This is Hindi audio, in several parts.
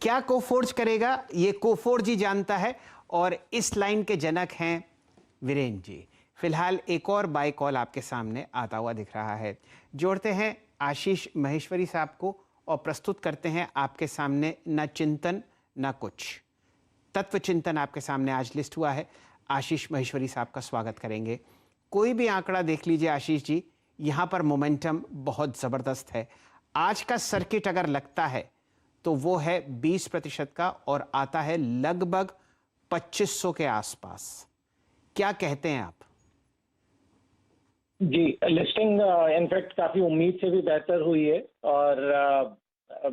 क्या कोफोर्ज करेगा ये कोफोर्ज ही जानता है, और इस लाइन के जनक हैं वीरेंद्र जी। फिलहाल एक और बाय कॉल आपके सामने आता हुआ दिख रहा है। जोड़ते हैं आशीष महेश्वरी साहब को और प्रस्तुत करते हैं आपके सामने न चिंतन न कुछ। तत्व चिंतन आपके सामने आज लिस्ट हुआ है। आशीष महेश्वरी साहब का स्वागत करेंगे। कोई भी आंकड़ा देख लीजिए आशीष जी, यहाँ पर मोमेंटम बहुत ज़बरदस्त है। आज का सर्किट अगर लगता है तो वो है 20% का और आता है लगभग 2500 के आसपास। क्या कहते हैं आप? जी, लिस्टिंग इनफैक्ट काफी उम्मीद से भी बेहतर हुई है और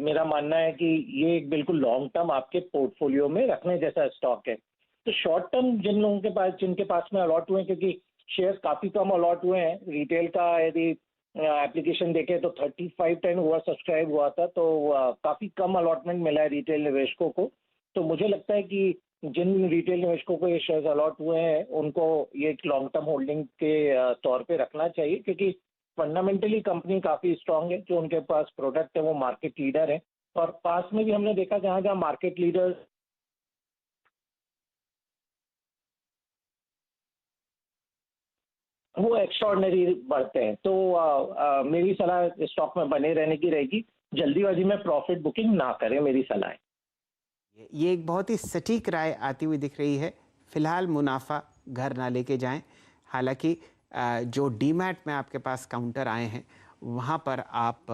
मेरा मानना है कि ये एक बिल्कुल लॉन्ग टर्म आपके पोर्टफोलियो में रखने जैसा स्टॉक है। तो शॉर्ट टर्म जिन लोगों के पास जिनके पास में अलॉट हुए हैं, क्योंकि शेयर काफी कम अलॉट हुए हैं, रिटेल का यदि एप्लीकेशन देखें तो 3510 हुआ, सब्सक्राइब हुआ था, तो काफी कम अलॉटमेंट मिला है रिटेल निवेशकों को। तो मुझे लगता है कि जिन रिटेल निवेशकों को ये शेयर अलॉट हुए हैं उनको ये एक लॉन्ग टर्म होल्डिंग के तौर पे रखना चाहिए, क्योंकि फंडामेंटली कंपनी काफी स्ट्रांग है। जो उनके पास प्रोडक्ट है वो मार्केट लीडर है, और पास में भी हमने देखा जहां जहां मार्केट लीडर वो एक्स्ट्रॉर्डनरी बढ़ते हैं। तो मेरी सलाह स्टॉक में बने रहने की रहेगी। जल्दीबाजी में प्रॉफिट बुकिंग ना करें, मेरी सलाह है। ये एक बहुत ही सटीक राय आती हुई दिख रही है। फिलहाल मुनाफा घर ना लेके जाएं। हालांकि जो डीमैट में आपके पास काउंटर आए हैं वहाँ पर आप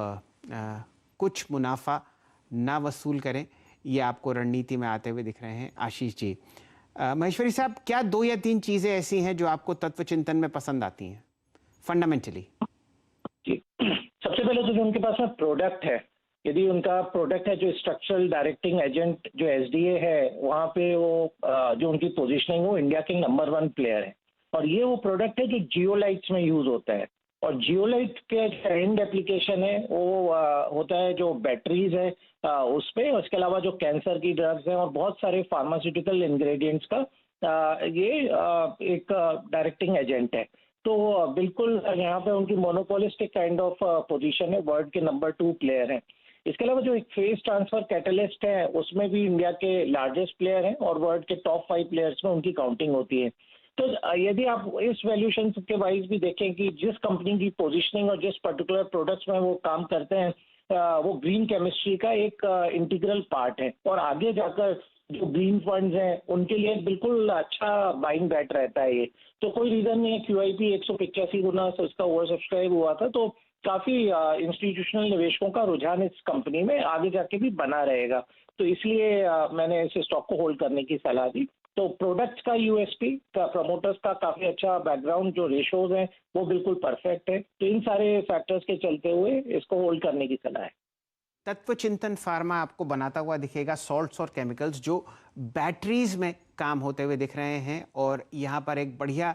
कुछ मुनाफा ना वसूल करें, ये आपको रणनीति में आते हुए दिख रहे हैं आशीष जी। महेश्वरी साहब, क्या 2 या 3 चीज़ें ऐसी हैं जो आपको तत्व चिंतन में पसंद आती हैं फंडामेंटली? जी, सबसे पहले तो जो उनके पास में प्रोडक्ट है, यदि उनका प्रोडक्ट है जो स्ट्रक्चरल डायरेक्टिंग एजेंट जो एसडीए है, वहाँ पे वो जो उनकी पोजीशनिंग वो इंडिया के नंबर 1 प्लेयर है। और ये वो प्रोडक्ट है जो जियोलाइट्स में यूज होता है, और जियोलाइट के एंड एप्लीकेशन है वो होता है जो बैटरीज है उस पे, उसके अलावा जो कैंसर की ड्रग्स हैं और बहुत सारे फार्मास्यूटिकल इंग्रेडिएंट्स का ये एक डायरेक्टिंग एजेंट है। तो बिल्कुल यहाँ पे उनकी मोनोपोलिस्टिक काइंड ऑफ पोजीशन है, वर्ल्ड के नंबर 2 प्लेयर हैं। इसके अलावा जो एक फेस ट्रांसफर कैटलिस्ट है उसमें भी इंडिया के लार्जेस्ट प्लेयर हैं और वर्ल्ड के टॉप 5 प्लेयर्स में उनकी काउंटिंग होती है। तो यदि आप इस वैल्यूएशन के वाइज भी देखें कि जिस कंपनी की पोजीशनिंग और जिस पर्टिकुलर प्रोडक्ट्स में वो काम करते हैं, वो ग्रीन केमिस्ट्री का एक इंटीग्रल पार्ट है, और आगे जाकर जो ग्रीन फंड्स हैं उनके लिए बिल्कुल अच्छा बाइंग बैट रहता है ये। तो कोई रीजन नहीं है, QIP 185 गुना इसका ओवर सब्सक्राइब हुआ था, तो काफी इंस्टीट्यूशनल निवेशकों का रुझान इस कंपनी में आगे जाके भी बना रहेगा। तो इसलिए मैंने इस स्टॉक को होल्ड करने की सलाह दी। तो प्रोडक्ट्स का यूएसपी का, प्रमोटर्स का काफी अच्छा बैकग्राउंड, जो रेशोज हैं वो बिल्कुल परफेक्ट है। तो इन सारे फैक्टर्स के चलते हुए इसको होल्ड करने की सलाह है। तत्व चिंतन फार्मा आपको बनाता हुआ दिखेगा सॉल्ट्स और केमिकल्स जो बैटरीज में काम होते हुए दिख रहे हैं, और यहाँ पर एक बढ़िया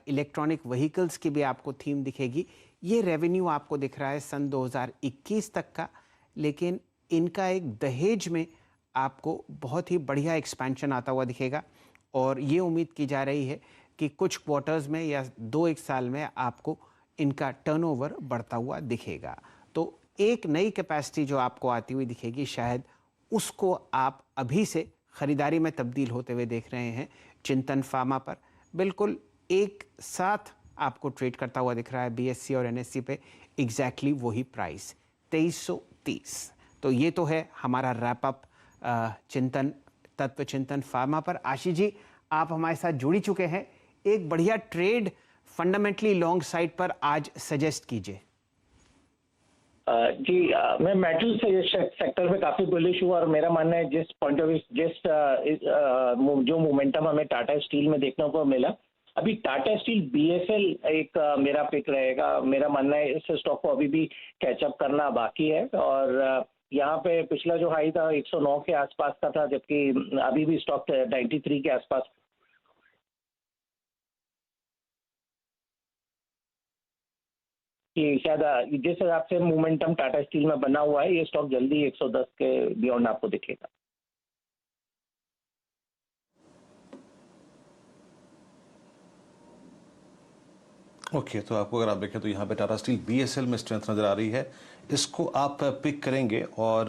इलेक्ट्रॉनिक व्हीकल्स की भी आपको थीम दिखेगी। ये रेवेन्यू आपको दिख रहा है सन 2021 तक का, लेकिन इनका एक दहेज में आपको बहुत ही बढ़िया एक्सपेंशन आता हुआ दिखेगा, और ये उम्मीद की जा रही है कि कुछ क्वार्टर्स में या 2-1 साल में आपको इनका टर्नओवर बढ़ता हुआ दिखेगा। तो एक नई कैपेसिटी जो आपको आती हुई दिखेगी, शायद उसको आप अभी से खरीदारी में तब्दील होते हुए देख रहे हैं चिंतन फार्मा पर। बिल्कुल एक साथ आपको ट्रेड करता हुआ दिख रहा है BSE और NSE पे एग्जैक्टली वही प्राइस 2330। तो ये तो है हमारा रैप अप चिंतन, तत्व चिंतन फार्मा पर। आशीष जी, आप हमारे साथ जुड़ी चुके हैं, एक बढ़िया ट्रेड फंडामेंटली लॉन्ग साइड पर आज सजेस्ट कीजिए। जी, मैं मेटल सेक्टर में काफी बुलिश हूँ, और मेरा मानना है जिस पॉइंट ऑफ व्यू जो मोमेंटम हमें टाटा स्टील में देखने को मिला, अभी टाटा स्टील BSL एक मेरा पिक रहेगा। मेरा मानना है इस स्टॉक को अभी भी कैचअप करना बाकी है, और यहाँ पे पिछला जो हाई था 109 के आसपास का था, जबकि अभी भी स्टॉक 93 के आसपास कि शायद जिस हिसाब से मोमेंटम टाटा स्टील में बना हुआ है, ये स्टॉक जल्दी 110 के बियॉन्ड आपको दिखेगा। ओके, तो आपको अगर आप देखें तो यहाँ पे टाटा स्टील BSL में स्ट्रेंथ नज़र आ रही है, इसको आप पिक करेंगे। और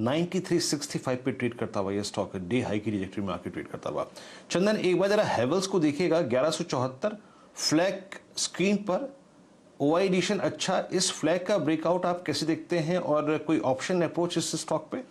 9365 पे ट्रेड करता हुआ ये स्टॉक डे हाई की ट्रैजेक्टरी में आके ट्रेड करता हुआ। चंदन, एक बार जरा हेवल्स को देखिएगा, 1174 फ्लैग स्क्रीन पर, ओआई एडिशन अच्छा, इस फ्लैग का ब्रेकआउट आप कैसे देखते हैं और कोई ऑप्शन अप्रोच इस स्टॉक पे?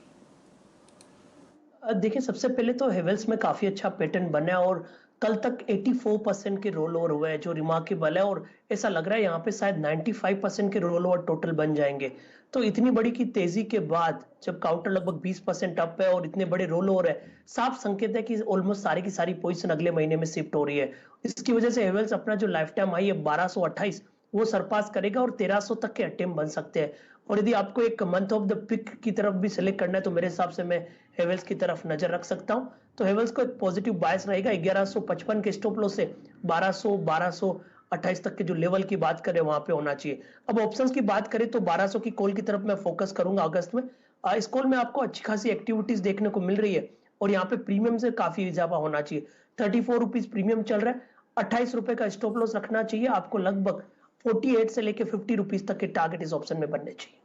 देखिए, सबसे पहले तो हेवेल्स में काफी अच्छा पैटर्न बना है और कल तक 84% के रोल ओवर हुए हैं, जो रिमार्केबल है। और ऐसा लग रहा है यहाँ पे शायद 95% के रोल ओवर टोटल बन जाएंगे। तो इतनी बड़ी की तेजी के बाद जब काउंटर लगभग 20% अप है और इतने बड़े रोल ओवर है, साफ संकेत है कि ऑलमोस्ट सारी की सारी पोजीशन अगले महीने में शिफ्ट हो रही है। इसकी वजह से हेवेल्स अपना जो लाइफ टाइम हाई है 1228 वो सरपास करेगा और 1300 तक के अटेम्प्ट बन सकते हैं। और यदि आपको एक मंथ ऑफ द पिक की तरफ भी सिलेक्ट करना है तो मेरे हिसाब से मैं हेवेल्स की तरफ नजर रख सकता हूं। तो हेवेल्स को एक पॉजिटिव बायस रहेगा। 1155 के स्टॉप लॉस से 1228 तक के जो लेवल की बात करें वहां पे होना चाहिए। अब ऑप्शंस की बात करें तो 1200 की कॉल की तरफ मैं फोकस करूंगा अगस्त में। इस कॉल में आपको अच्छी खासी एक्टिविटीज देखने को मिल रही है और यहाँ पे प्रीमियम से काफी इजाफा होना चाहिए। 34 रुपीज प्रीमियम चल रहा है। 28 रुपए का स्टॉप लॉस रखना चाहिए आपको। लगभग 48 से लेके 50 रुपीज तक के टारगेट इस ऑप्शन में बनने चाहिए।